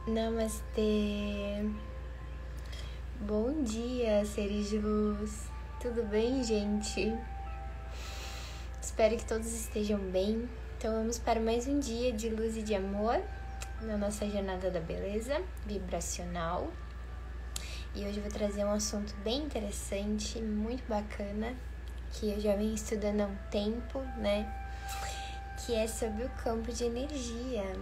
Namastê! Bom dia, seres de luz! Tudo bem, gente? Espero que todos estejam bem. Então vamos para mais um dia de luz e de amor na nossa jornada da beleza vibracional. E hoje eu vou trazer um assunto bem interessante, muito bacana, que eu já venho estudando há um tempo, né? Que é sobre o campo de energia.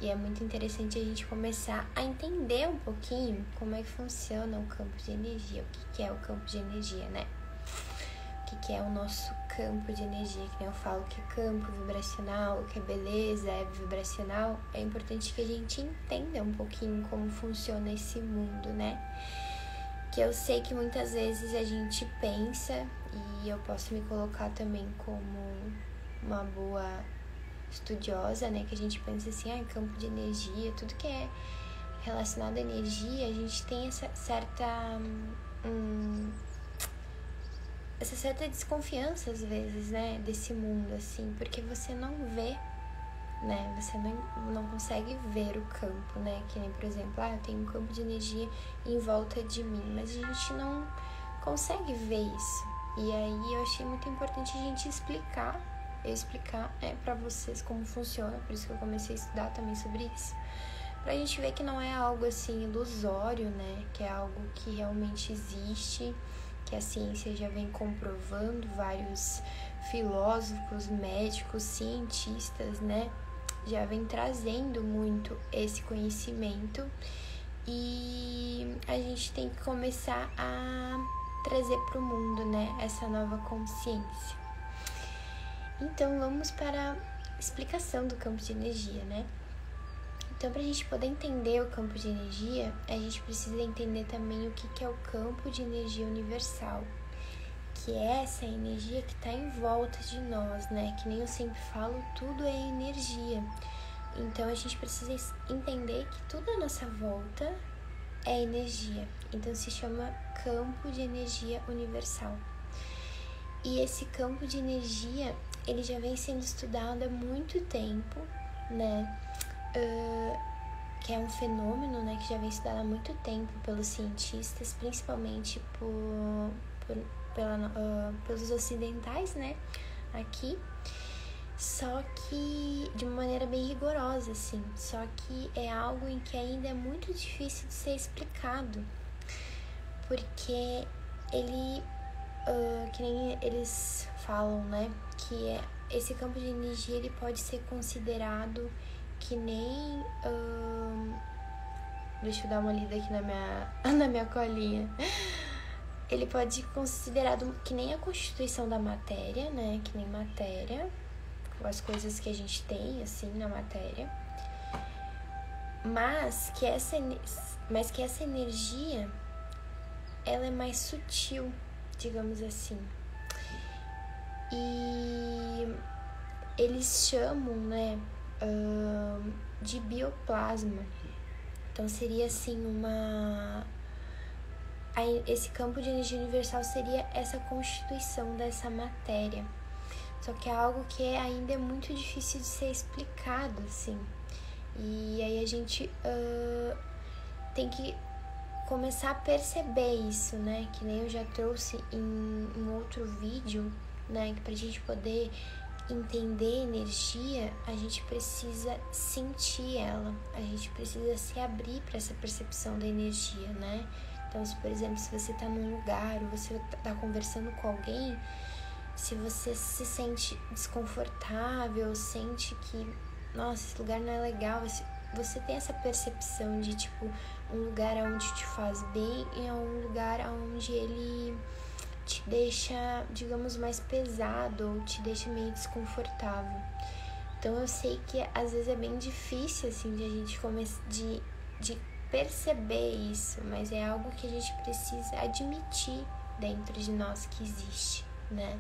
E é muito interessante a gente começar a entender um pouquinho como é que funciona o campo de energia, o que é o campo de energia, né? O que é o nosso campo de energia, que nem eu falo que é campo vibracional, que é beleza, é vibracional. É importante que a gente entenda um pouquinho como funciona esse mundo, né? Que eu sei que muitas vezes a gente pensa, e eu posso me colocar também como uma boa estudiosa, né, que a gente pensa assim, campo de energia, tudo que é relacionado à energia, a gente tem essa certa desconfiança às vezes, né, desse mundo, assim, porque você não vê, né, você não consegue ver o campo, né, que nem, por exemplo, eu tenho um campo de energia em volta de mim, mas a gente não consegue ver isso, e aí eu achei muito importante a gente explicar para vocês como funciona, por isso que eu comecei a estudar também sobre isso, pra gente ver que não é algo assim ilusório, né, que é algo que realmente existe, que a ciência já vem comprovando, vários filósofos, médicos, cientistas, né, já vem trazendo muito esse conhecimento e a gente tem que começar a trazer para o mundo, né, essa nova consciência. Então, vamos para a explicação do campo de energia, né? Então, para a gente poder entender o campo de energia, a gente precisa entender também o que é o campo de energia universal, que é essa energia que está em volta de nós, né? Que nem eu sempre falo, tudo é energia. Então, a gente precisa entender que tudo à nossa volta é energia. Então, se chama campo de energia universal. E esse campo de energia, ele já vem sendo estudado há muito tempo, né? Que é um fenômeno, né, que já vem estudado há muito tempo pelos cientistas, principalmente pelos ocidentais, né, aqui. Só que de uma maneira bem rigorosa, assim. Só que é algo em que ainda é muito difícil de ser explicado, porque ele que nem eles falam, né, que esse campo de energia ele pode ser considerado que nem deixa eu dar uma lida aqui na minha colinha. Ele pode ser considerado que nem a constituição da matéria, né, que nem matéria, as coisas que a gente tem assim na matéria, mas que essa energia ela é mais sutil, digamos assim. E eles chamam, né, de bioplasma. Então seria assim esse campo de energia universal seria essa constituição dessa matéria. Só que é algo que ainda é muito difícil de ser explicado, assim. E aí a gente tem que começar a perceber isso, né? Que nem eu já trouxe em outro vídeo, né? Que pra gente poder entender energia, a gente precisa sentir ela. A gente precisa se abrir para essa percepção da energia, né? Então, se, por exemplo, se você tá num lugar ou você tá conversando com alguém, se você se sente desconfortável, sente que, nossa, esse lugar não é legal, você tem essa percepção de, tipo, um lugar onde te faz bem e um lugar onde ele te deixa, digamos, mais pesado ou te deixa meio desconfortável. Então, eu sei que às vezes é bem difícil, assim, de a gente começar, de perceber isso, mas é algo que a gente precisa admitir dentro de nós que existe, né?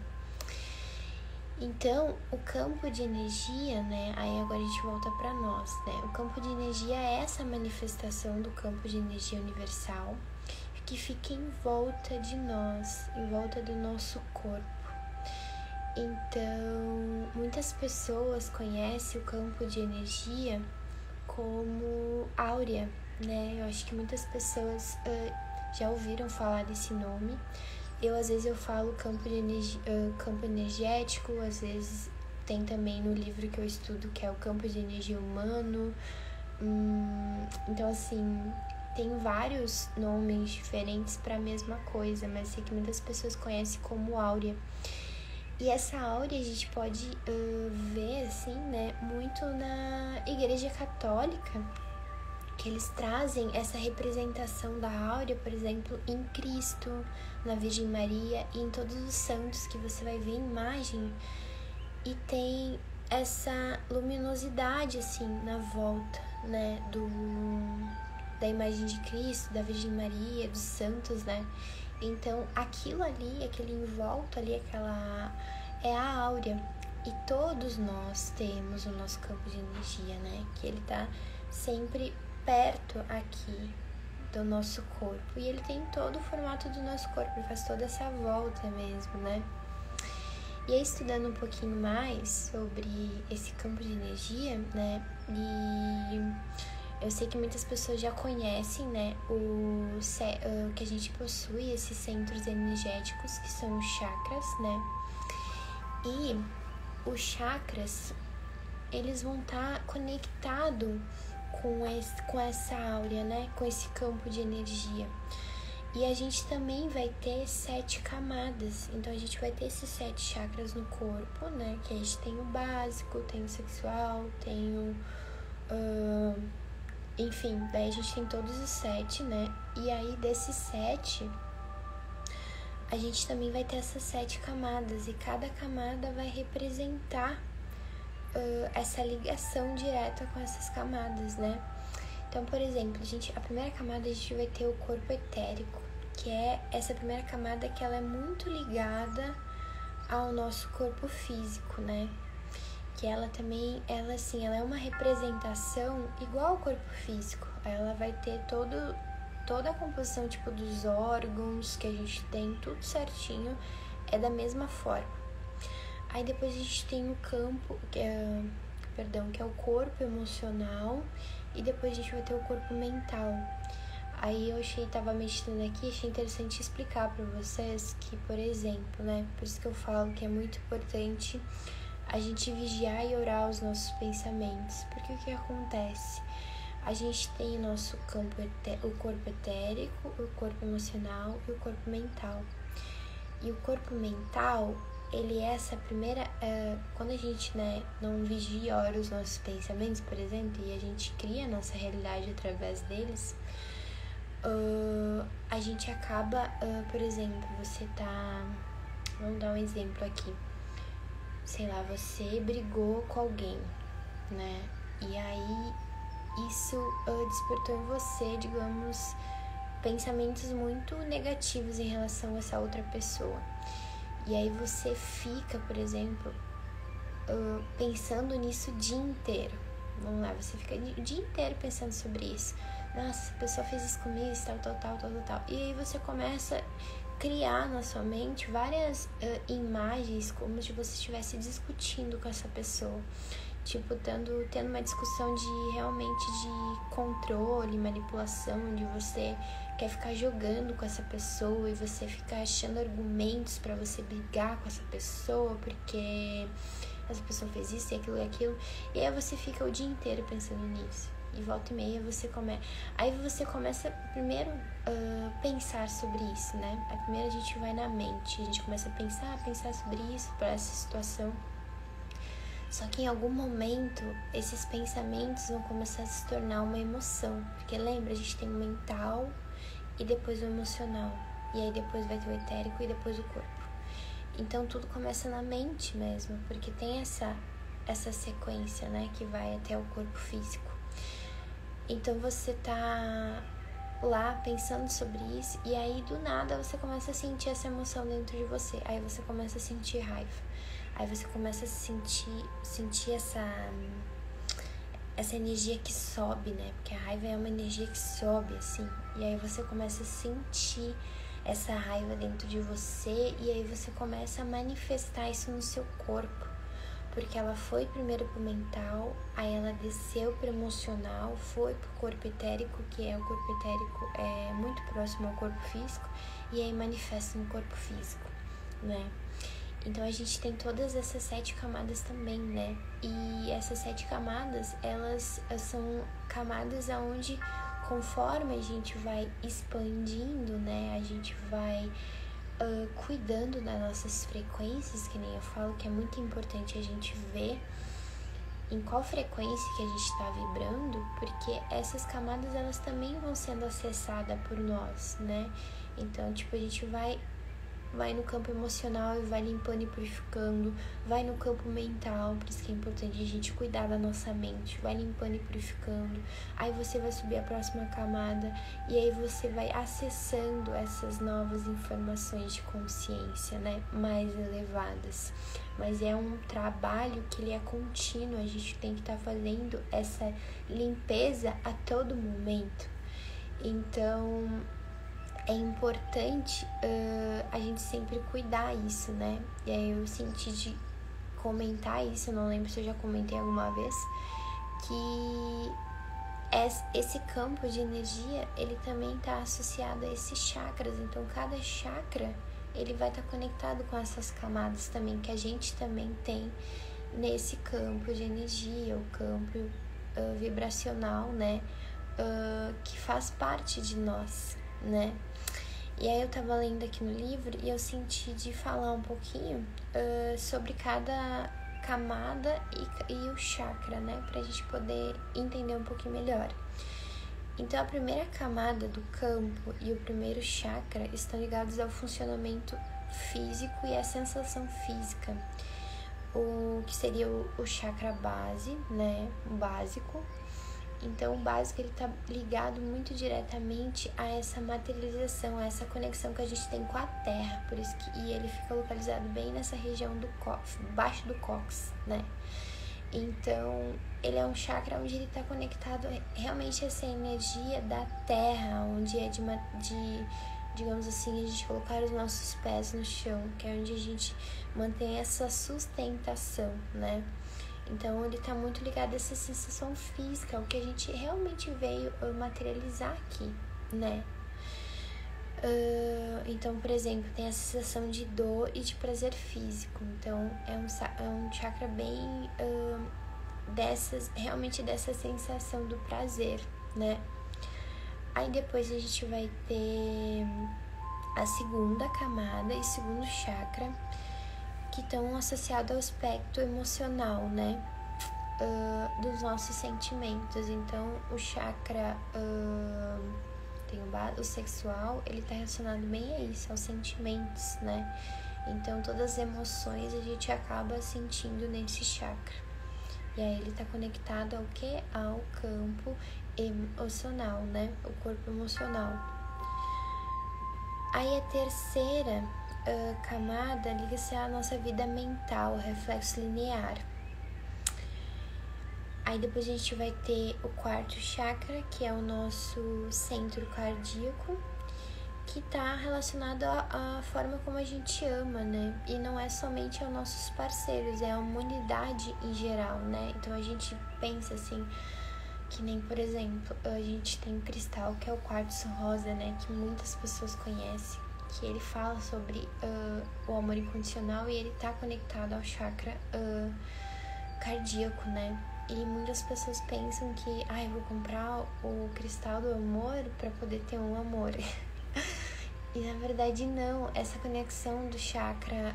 Então, o campo de energia, né, aí agora a gente volta para nós, né, o campo de energia é essa manifestação do campo de energia universal que fica em volta de nós, em volta do nosso corpo. Então, muitas pessoas conhecem o campo de energia como áurea, né? Eu acho que muitas pessoas já ouviram falar desse nome. Às vezes eu falo campo energético, às vezes tem também no livro que eu estudo, que é o campo de energia humano. Então, assim, tem vários nomes diferentes para a mesma coisa, mas sei que muitas pessoas conhecem como áurea. E essa áurea a gente pode ver, assim, né, muito na Igreja Católica, que eles trazem essa representação da áurea, por exemplo, em Cristo, na Virgem Maria e em todos os santos, que você vai ver imagem e tem essa luminosidade, assim, na volta, né, da imagem de Cristo, da Virgem Maria, dos santos, né? Então, aquilo ali, aquele em volta ali, aquela é a áurea. E todos nós temos o nosso campo de energia, né? Que ele tá sempre perto aqui do nosso corpo. E ele tem todo o formato do nosso corpo, ele faz toda essa volta mesmo, né? E aí, estudando um pouquinho mais sobre esse campo de energia, né? E eu sei que muitas pessoas já conhecem, né, que a gente possui esses centros energéticos, que são os chakras, né? E os chakras, eles vão estar conectados com essa áurea, né? Com esse campo de energia. E a gente também vai ter 7 camadas. Então, a gente vai ter esses 7 chakras no corpo, né? Que a gente tem o básico, tem o sexual, tem o... enfim, daí a gente tem todos os 7, né? E aí, desses 7, a gente também vai ter essas 7 camadas. E cada camada vai representar essa ligação direta com essas camadas, né? Então, por exemplo, a primeira camada a gente vai ter o corpo etérico, que é essa primeira camada que ela é muito ligada ao nosso corpo físico, né? Que ela também, ela é uma representação igual ao corpo físico. Ela vai ter toda a composição, tipo, dos órgãos que a gente tem, tudo certinho, é da mesma forma. Aí depois a gente tem o campo, que é o corpo emocional, e depois a gente vai ter o corpo mental. Aí tava meditando aqui, achei interessante explicar para vocês que, por exemplo, né, por isso que eu falo que é muito importante a gente vigiar e orar os nossos pensamentos, porque o que acontece? A gente tem o nosso o corpo etérico, o corpo emocional e o corpo mental. E o corpo mental, ele é essa primeira... quando a gente, né, não vigia e ora os nossos pensamentos, por exemplo, e a gente cria a nossa realidade através deles, a gente acaba, por exemplo, vamos dar um exemplo aqui. Sei lá, você brigou com alguém, né? E aí isso despertou em você, digamos, pensamentos muito negativos em relação a essa outra pessoa. E aí você fica, por exemplo, pensando nisso o dia inteiro. Vamos lá, você fica o dia inteiro pensando sobre isso. Nossa, essa pessoa fez isso comigo, tal. E aí você começa a criar na sua mente várias imagens como se você estivesse discutindo com essa pessoa. Tipo, tendo uma discussão realmente de controle, manipulação, onde você quer ficar jogando com essa pessoa e você fica achando argumentos pra você brigar com essa pessoa, porque essa pessoa fez isso e aquilo. E aí você fica o dia inteiro pensando nisso. E volta e meia Aí você começa primeiro pensar sobre isso, né? Aí primeiro a gente vai na mente, a gente começa a pensar sobre isso, para essa situação. Só que em algum momento esses pensamentos vão começar a se tornar uma emoção. Porque lembra, a gente tem o mental e depois o emocional. E aí depois vai ter o etérico e depois o corpo. Então tudo começa na mente mesmo, porque tem essa sequência, né, que vai até o corpo físico. Então você tá lá pensando sobre isso e aí do nada você começa a sentir essa emoção dentro de você. Aí você começa a sentir raiva. Aí você começa a sentir essa energia que sobe, né? Porque a raiva é uma energia que sobe, assim. E aí você começa a sentir essa raiva dentro de você e aí você começa a manifestar isso no seu corpo. porque ela foi primeiro pro mental, aí ela desceu pro emocional, foi pro corpo etérico, que é o corpo etérico é muito próximo ao corpo físico, e aí manifesta no corpo físico, né? Então a gente tem todas essas 7 camadas também, né? E essas 7 camadas, elas são camadas aonde, conforme a gente vai expandindo, né? A gente vai cuidando das nossas frequências, que nem eu falo, que é muito importante a gente ver em qual frequência que a gente está vibrando, porque essas camadas, elas também vão sendo acessadas por nós, né? Então, tipo, a gente vai no campo emocional e vai limpando e purificando, vai no campo mental, por isso que é importante a gente cuidar da nossa mente, vai limpando e purificando, aí você vai subir a próxima camada e aí você vai acessando essas novas informações de consciência, né, mais elevadas. Mas é um trabalho que ele é contínuo, a gente tem que estar fazendo essa limpeza a todo momento. Então é importante a gente sempre cuidar isso, né? E aí eu senti de comentar isso, eu não lembro se eu já comentei alguma vez, que esse campo de energia, ele também está associado a esses chakras. Então, cada chakra, ele vai estar conectado com essas camadas também, que a gente também tem nesse campo de energia, o campo vibracional, né? Que faz parte de nós, né? E aí eu tava lendo aqui no livro e eu senti de falar um pouquinho sobre cada camada e o chakra, né? Pra gente poder entender um pouquinho melhor. Então, a primeira camada do campo e o primeiro chakra estão ligados ao funcionamento físico e à sensação física. O que seria o chakra base, né? O básico. Então, o básico, ele tá ligado muito diretamente a essa materialização, a essa conexão que a gente tem com a Terra. Por isso que ele fica localizado bem nessa região do baixo do cóccix, né? Então, ele é um chakra onde ele está conectado realmente a essa energia da Terra, onde é digamos assim, a gente colocar os nossos pés no chão, que é onde a gente mantém essa sustentação, né? Então, ele está muito ligado a essa sensação física, o que a gente realmente veio materializar aqui, né? Então, por exemplo, tem a sensação de dor e de prazer físico. Então, é um chakra bem realmente dessa sensação do prazer, né? Aí depois a gente vai ter a segunda camada e segundo chakra, que estão associados ao aspecto emocional, né? Dos nossos sentimentos. Então, o chakra tem o sexual, ele está relacionado bem a isso, aos sentimentos, né? Então, todas as emoções a gente acaba sentindo nesse chakra. E aí, ele está conectado ao quê? Ao campo emocional, né? O corpo emocional. Aí, a terceira camada liga-se à nossa vida mental, reflexo linear. Aí depois a gente vai ter o quarto chakra, que é o nosso centro cardíaco, que está relacionado à forma como a gente ama, né? E não é somente aos nossos parceiros, é a humanidade em geral, né? Então a gente pensa assim, que nem, por exemplo, a gente tem o cristal, que é o quartzo rosa, né? Que muitas pessoas conhecem, que ele fala sobre o amor incondicional e ele está conectado ao chakra cardíaco, né? E muitas pessoas pensam que, eu vou comprar o cristal do amor para poder ter um amor. E na verdade não, essa conexão do chakra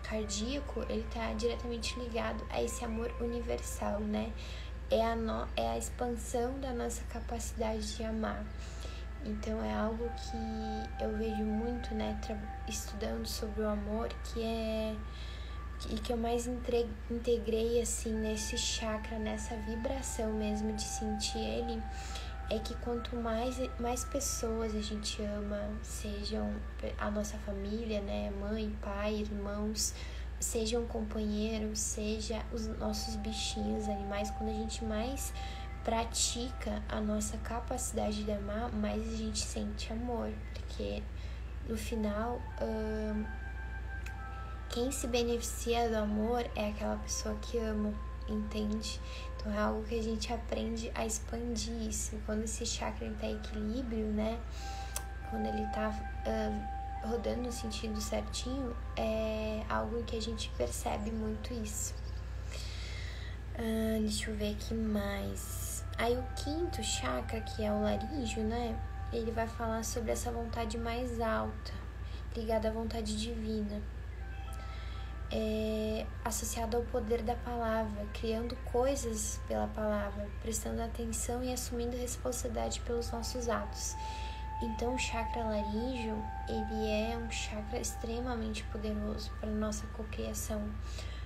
cardíaco, ele tá diretamente ligado a esse amor universal, né? É a expansão da nossa capacidade de amar. Então é algo que eu vejo muito, né, estudando sobre o amor, que eu mais integrei assim nesse chakra, nessa vibração mesmo de sentir ele, é que quanto mais pessoas a gente ama, sejam a nossa família, né, mãe, pai, irmãos, sejam companheiros, seja os nossos bichinhos, animais, quando a gente mais pratica a nossa capacidade de amar, mais a gente sente amor, porque no final quem se beneficia do amor é aquela pessoa que ama, entende? Então é algo que a gente aprende a expandir isso. Quando esse chakra está em equilíbrio, né? Quando ele está rodando no sentido certinho, é algo que a gente percebe muito isso. Deixa eu ver aqui mais. Aí o quinto chakra, que é o laríngeo, né? Ele vai falar sobre essa vontade mais alta, ligada à vontade divina. Associado ao poder da palavra, criando coisas pela palavra, prestando atenção e assumindo responsabilidade pelos nossos atos. Então o chakra laríngeo, ele é um chakra extremamente poderoso para a nossa cocriação.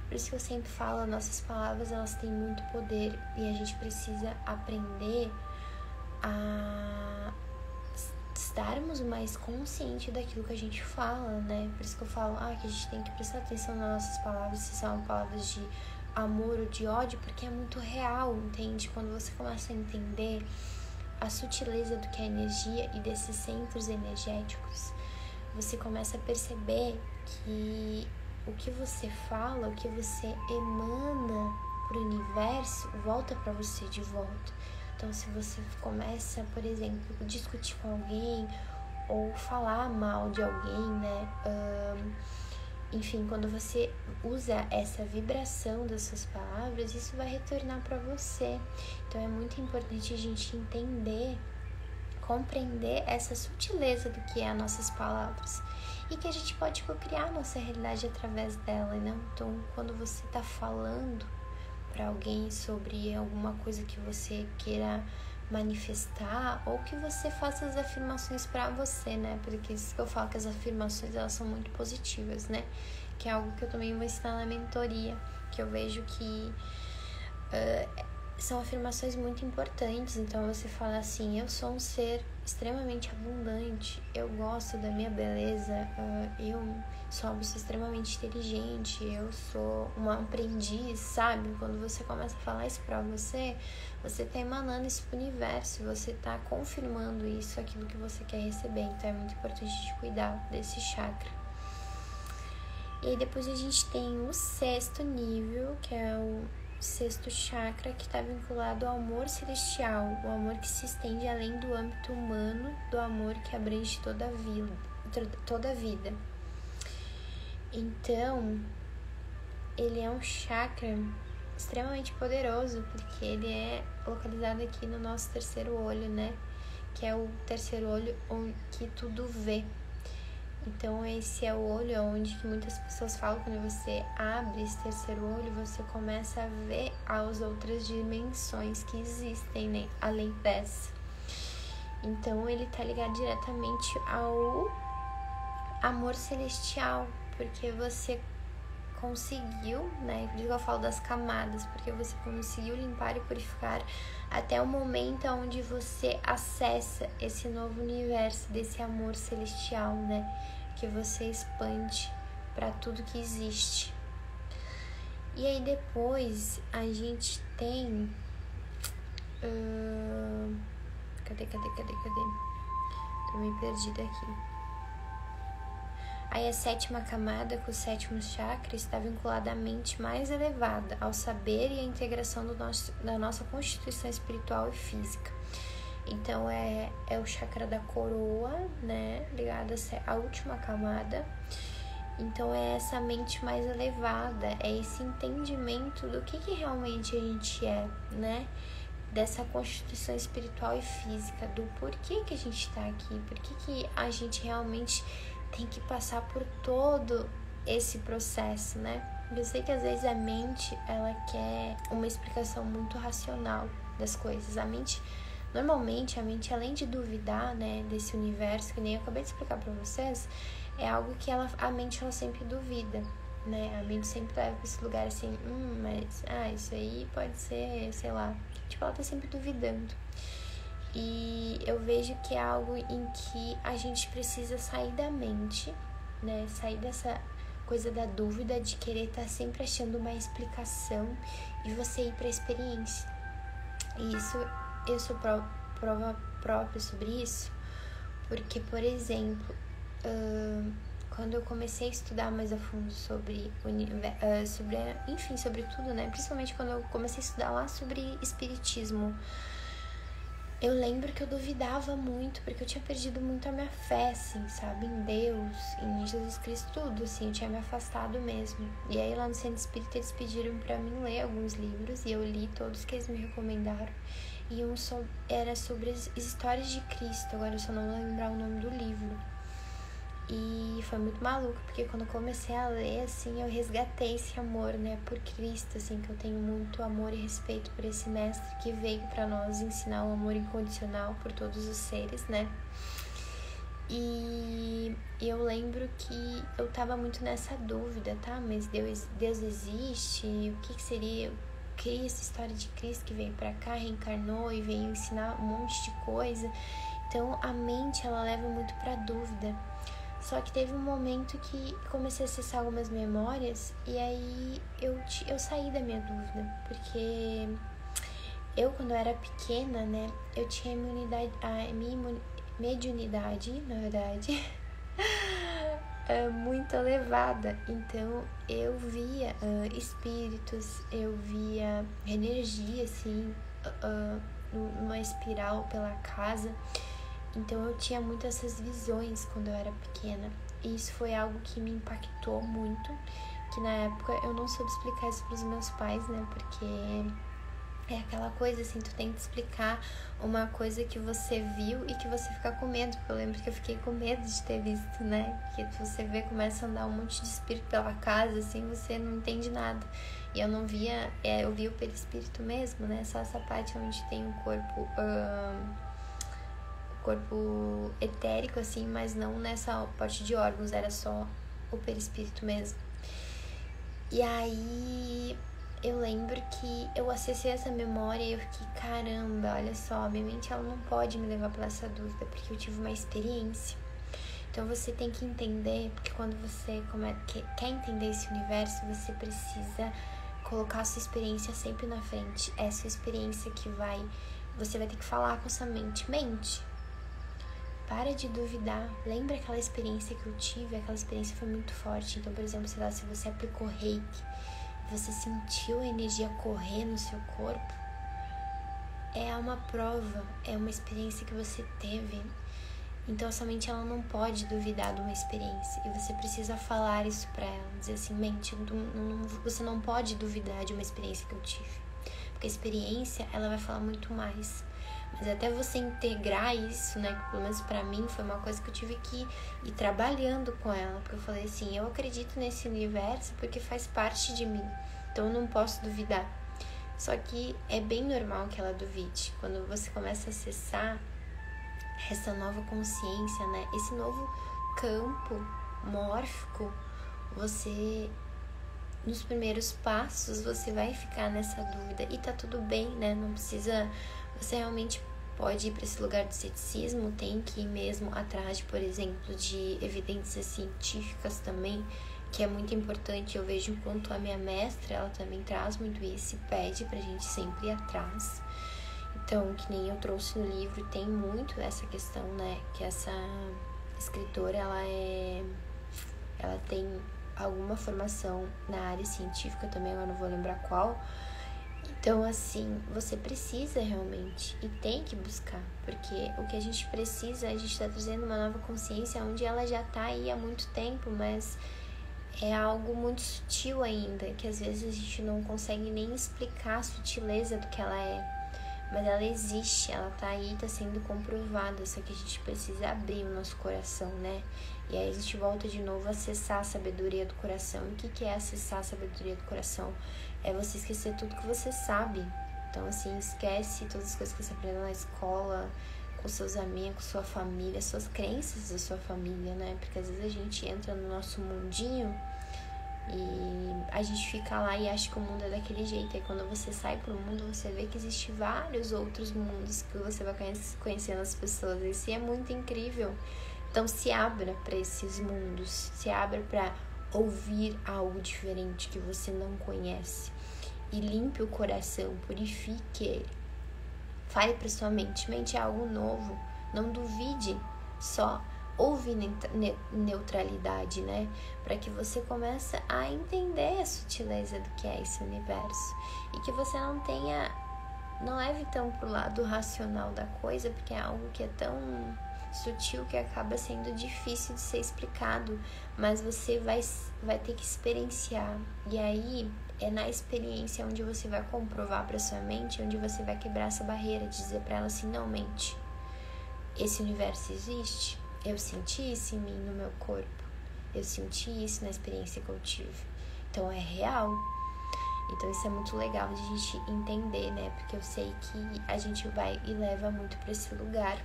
Por isso que eu sempre falo, nossas palavras, elas têm muito poder e a gente precisa aprender a estarmos mais conscientes daquilo que a gente fala, né? Por isso que eu falo que a gente tem que prestar atenção nas nossas palavras, se são palavras de amor ou de ódio, porque é muito real, entende? Quando você começa a entender a sutileza do que é energia e desses centros energéticos, você começa a perceber que o que você fala, o que você emana para o universo, volta para você de volta. Então, se você começa, por exemplo, a discutir com alguém ou falar mal de alguém, né? Enfim, quando você usa essa vibração das suas palavras, isso vai retornar para você. Então, é muito importante a gente entender, compreender essa sutileza do que é as nossas palavras e que a gente pode cocriar a nossa realidade através dela, né? Então, quando você está falando para alguém sobre alguma coisa que você queira manifestar, ou que você faça as afirmações para você, né? Porque isso que eu falo, que as afirmações, elas são muito positivas, né? Que é algo que eu também vou ensinar na mentoria, que eu vejo que são afirmações muito importantes. Então você fala assim: eu sou um ser extremamente abundante, eu gosto da minha beleza, eu sou uma pessoa extremamente inteligente, eu sou uma aprendiz, sabe? Quando você começa a falar isso pra você, você tá emanando isso pro universo, você tá confirmando isso, aquilo que você quer receber. Então é muito importante de cuidar desse chakra. E aí depois a gente tem o sexto nível, que é o sexto chakra, que está vinculado ao amor celestial, o amor que se estende além do âmbito humano, do amor que abrange toda a vida. Então, ele é um chakra extremamente poderoso, porque ele é localizado aqui no nosso terceiro olho, né? Que é o terceiro olho onde que tudo vê. Então esse é o olho onde que muitas pessoas falam, quando você abre esse terceiro olho, você começa a ver as outras dimensões que existem, né, além dessa. Então ele tá ligado diretamente ao amor celestial, porque você conseguiu, né, por isso que eu falo das camadas, porque você conseguiu limpar e purificar até o momento onde você acessa esse novo universo desse amor celestial, né, que você expande para tudo que existe. E aí depois a gente tem cadê? Tô meio perdida aqui. Aí a sétima camada, com o sétimo chakra, está vinculada à mente mais elevada, ao saber e à integração da nossa constituição espiritual e física. Então é o chakra da coroa, né, ligado à última camada. Então é essa mente mais elevada, é esse entendimento do que realmente a gente é, né, dessa constituição espiritual e física, do porquê que a gente está aqui, por que a gente realmente tem que passar por todo esse processo, né? Eu sei que às vezes a mente, ela quer uma explicação muito racional das coisas. Normalmente a mente, além de duvidar, né, desse universo, que nem eu acabei de explicar pra vocês, é algo que a mente ela sempre duvida, né? A mente sempre leva pra esse lugar assim, mas isso aí pode ser, sei lá. Tipo, ela tá sempre duvidando. E eu vejo que é algo em que a gente precisa sair da mente, né? Sair dessa coisa da dúvida, de querer estar sempre achando uma explicação e você ir pra experiência. E isso, eu sou prova própria sobre isso, porque, por exemplo, quando eu comecei a estudar mais a fundo sobre tudo, né? Principalmente quando eu comecei a estudar lá sobre espiritismo, eu lembro que eu duvidava muito, porque eu tinha perdido muito a minha fé, assim, sabe? Em Deus, em Jesus Cristo, tudo, assim, eu tinha me afastado mesmo. E aí lá no Centro Espírita eles pediram pra mim ler alguns livros, e eu li todos que eles me recomendaram. E era sobre as histórias de Cristo, agora eu só não vou lembrar o nome do livro. E foi muito maluco, porque quando eu comecei a ler, assim, eu resgatei esse amor, né, por Cristo, assim, que eu tenho muito amor e respeito por esse mestre que veio pra nós ensinar o amor incondicional por todos os seres, né. E eu lembro que eu tava muito nessa dúvida, tá, mas Deus existe? O que seria? O que é essa história de Cristo que veio pra cá, reencarnou e veio ensinar um monte de coisa? Então a mente, ela leva muito pra dúvida. Só que teve um momento que comecei a acessar algumas memórias e aí eu saí da minha dúvida, porque eu, quando eu era pequena, né, eu tinha a minha mediunidade, na verdade, muito elevada. Então eu via espíritos, eu via energia, assim, numa espiral pela casa. Então eu tinha muito essas visões quando eu era pequena. E isso foi algo que me impactou muito, que na época eu não soube explicar isso pros meus pais, né? Porque é aquela coisa assim, tu tem que explicar uma coisa que você viu e que você fica com medo. Porque eu lembro que eu fiquei com medo de ter visto, né? Que você vê, começa a andar um monte de espírito pela casa, assim, você não entende nada. E eu não via, eu via o perispírito mesmo, né? Só essa parte onde tem um corpo etérico, assim, mas não nessa parte de órgãos, era só o perispírito mesmo. E aí eu lembro que eu acessei essa memória e eu fiquei, caramba, olha só, minha mente, ela não pode me levar pra essa dúvida, porque eu tive uma experiência. Então você tem que entender, porque quando você quer entender esse universo, você precisa colocar a sua experiência sempre na frente. É a sua experiência que você vai ter que falar com essa mente. Para de duvidar. Lembra aquela experiência que eu tive? Aquela experiência foi muito forte. Então, por exemplo, sei lá, se você aplicou reiki, você sentiu a energia correr no seu corpo, é uma prova, é uma experiência que você teve. Então, a sua mente, ela não pode duvidar de uma experiência. E você precisa falar isso pra ela. Dizer assim, mente, você não pode duvidar de uma experiência que eu tive. Porque a experiência, ela vai falar muito mais. Mas até você integrar isso, né, que pelo menos pra mim foi uma coisa que eu tive que ir trabalhando com ela, porque eu falei assim, eu acredito nesse universo porque faz parte de mim, então eu não posso duvidar. Só que é bem normal que ela duvide, quando você começa a acessar essa nova consciência, né, esse novo campo mórfico, você, nos primeiros passos, você vai ficar nessa dúvida, e tá tudo bem, né, não precisa. Você realmente pode ir para esse lugar do ceticismo, tem que ir mesmo atrás, por exemplo, de evidências científicas também, que é muito importante. Eu vejo enquanto a minha mestra, ela também traz muito isso e pede pra gente sempre ir atrás. Então, que nem eu trouxe no livro, tem muito essa questão, né, que essa escritora, ela tem alguma formação na área científica também, eu não vou lembrar qual. Então, assim, você precisa realmente e tem que buscar, porque o que a gente precisa, a gente tá trazendo uma nova consciência onde ela já tá aí há muito tempo, mas é algo muito sutil ainda, que às vezes a gente não consegue nem explicar a sutileza do que ela é. Mas ela existe, ela tá aí, tá sendo comprovada, só que a gente precisa abrir o nosso coração, né? E aí a gente volta de novo a acessar a sabedoria do coração. E o que é acessar a sabedoria do coração? É você esquecer tudo que você sabe. Então, assim, esquece todas as coisas que você aprendeu na escola, com seus amigos, com sua família, suas crenças da sua família, né? Porque às vezes a gente entra no nosso mundinho e a gente fica lá e acha que o mundo é daquele jeito. Aí quando você sai pro mundo, você vê que existem vários outros mundos que você vai conhecendo as pessoas. Isso é muito incrível. Então se abra para esses mundos, se abra para ouvir algo diferente que você não conhece. E limpe o coração, purifique ele. Fale para sua mente, mente é algo novo. Não duvide só houve neutralidade, né? Para que você comece a entender a sutileza do que é esse universo. E que você não leve tão pro lado racional da coisa, porque é algo que é tão sutil que acaba sendo difícil de ser explicado, mas você vai ter que experienciar. E aí é na experiência onde você vai comprovar para sua mente, onde você vai quebrar essa barreira de dizer para ela assim: não, mente, esse universo existe, eu senti isso em mim, no meu corpo, eu senti isso na experiência que eu tive, então é real. Então isso é muito legal de a gente entender, né? Porque eu sei que a gente vai e leva muito para esse lugar.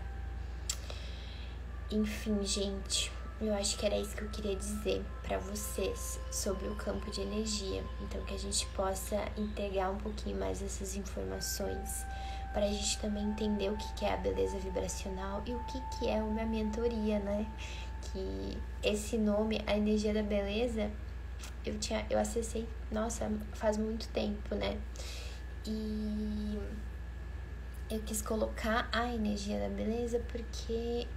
Enfim, gente, eu acho que era isso que eu queria dizer para vocês sobre o campo de energia. Então que a gente possa integrar um pouquinho mais essas informações, para a gente também entender o que é a beleza vibracional e o que é uma mentoria, né? Que esse nome, a energia da beleza, eu acessei, nossa, faz muito tempo, né? E eu quis colocar a energia da beleza porque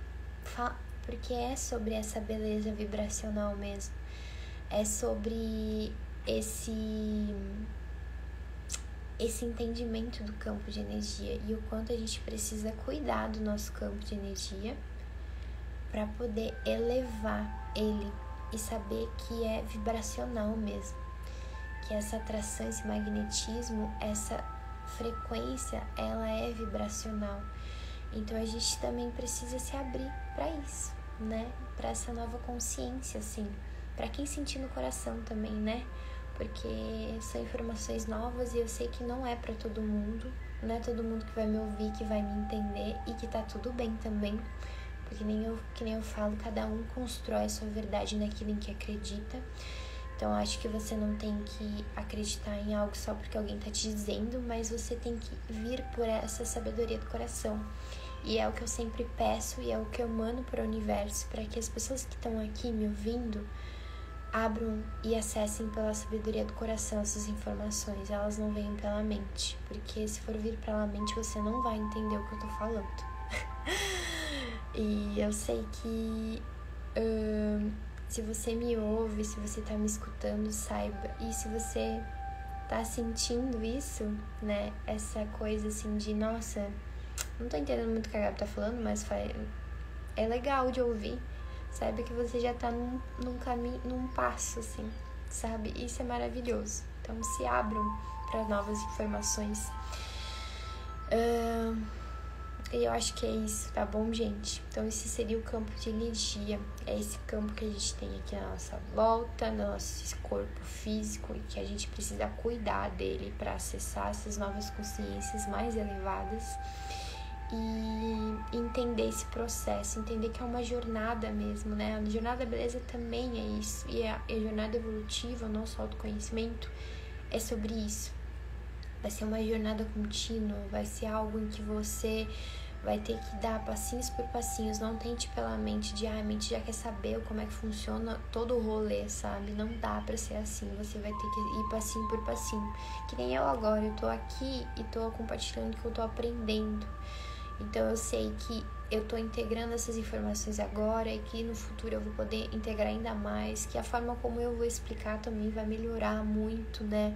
é sobre essa beleza vibracional mesmo. É sobre esse entendimento do campo de energia e o quanto a gente precisa cuidar do nosso campo de energia para poder elevar ele e saber que é vibracional mesmo, que essa atração, esse magnetismo, essa frequência, ela é vibracional. Então a gente também precisa se abrir para isso, né? Para essa nova consciência, assim, para quem sentir no coração também, né? Porque são informações novas e eu sei que não é para todo mundo, não é todo mundo que vai me ouvir, que vai me entender, e que tá tudo bem também, porque que nem eu falo, cada um constrói a sua verdade naquilo em que acredita. Então acho que você não tem que acreditar em algo só porque alguém tá te dizendo, mas você tem que vir por essa sabedoria do coração. E é o que eu sempre peço e é o que eu mando para o universo, para que as pessoas que estão aqui me ouvindo abram e acessem pela sabedoria do coração essas informações. Elas não vêm pela mente, porque se for vir pela mente você não vai entender o que eu tô falando. E eu sei que se você me ouve, se você tá me escutando, saiba. E se você tá sentindo isso, né, essa coisa assim de, nossa, não tô entendendo muito o que a Gabi tá falando, mas é legal de ouvir. Saiba que você já tá num caminho, num passo, assim, sabe? Isso é maravilhoso. Então se abram para novas informações. E eu acho que é isso, tá bom, gente? Então esse seria o campo de energia. É esse campo que a gente tem aqui na nossa volta, no nosso corpo físico, e que a gente precisa cuidar dele para acessar essas novas consciências mais elevadas. E entender esse processo, entender que é uma jornada mesmo, né? A jornada da beleza também é isso. E a jornada evolutiva, o nosso autoconhecimento, é sobre isso. Vai ser uma jornada contínua, vai ser algo em que você vai ter que dar passinhos por passinhos. Não tente pela mente de, a mente já quer saber como é que funciona todo o rolê, sabe? Não dá pra ser assim, você vai ter que ir passinho por passinho. Que nem eu agora, eu tô aqui e tô compartilhando o que eu tô aprendendo. Então eu sei que eu tô integrando essas informações agora e que no futuro eu vou poder integrar ainda mais, que a forma como eu vou explicar também vai melhorar muito, né?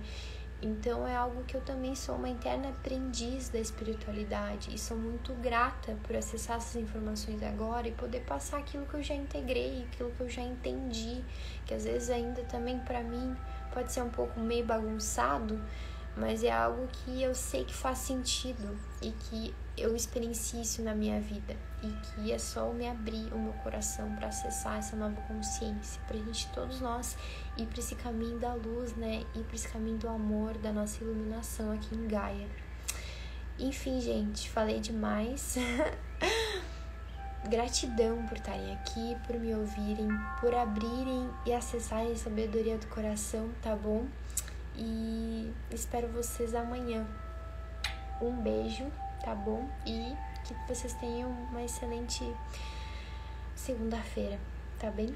Então é algo que eu também sou uma eterna aprendiz da espiritualidade e sou muito grata por acessar essas informações agora e poder passar aquilo que eu já integrei, aquilo que eu já entendi, que às vezes ainda também para mim pode ser um pouco meio bagunçado, mas é algo que eu sei que faz sentido e que eu experiencio isso na minha vida, e que é só eu me abrir o meu coração para acessar essa nova consciência, pra gente, todos nós, ir para esse caminho da luz, né? Ir para esse caminho do amor, da nossa iluminação aqui em Gaia. Enfim, gente, falei demais. Gratidão por estarem aqui, por me ouvirem, por abrirem e acessarem a sabedoria do coração, tá bom? E espero vocês amanhã. Um beijo, tá bom? E que vocês tenham uma excelente segunda-feira, tá bem?